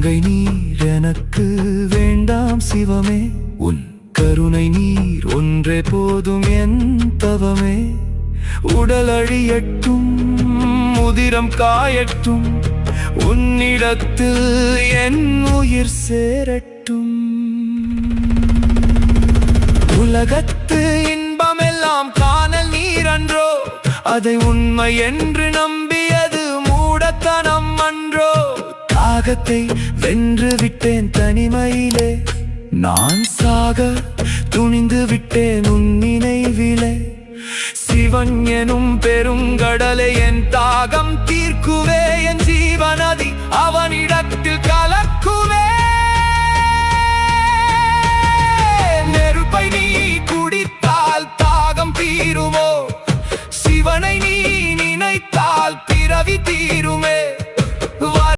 கங்கை நீர் எனக்கு வேண்டாம் சிவமே, உன் கருணை நீர் ஒன்றே போதும் என் தவமே. உடல் அழியட்டும் உதிரம் காயட்டும், உன்னிடத்தில் என் உயிர் சேரட்டும். உலகத்து இன்பமெல்லாம் காணல் நீரன்றோ, அதை உண்மை என்று நம்பியது மூடத்தனம் அன்றோ. தாகத்தை வென்று விட்டேன் தனிமையிலே, நான் சாக துணிந்து விட்டேன் உன் நினைவிலே. சிவன் எனும் பெருங்கடலை என் தாகம் தீர்க்குவே, என் ஜீவநதி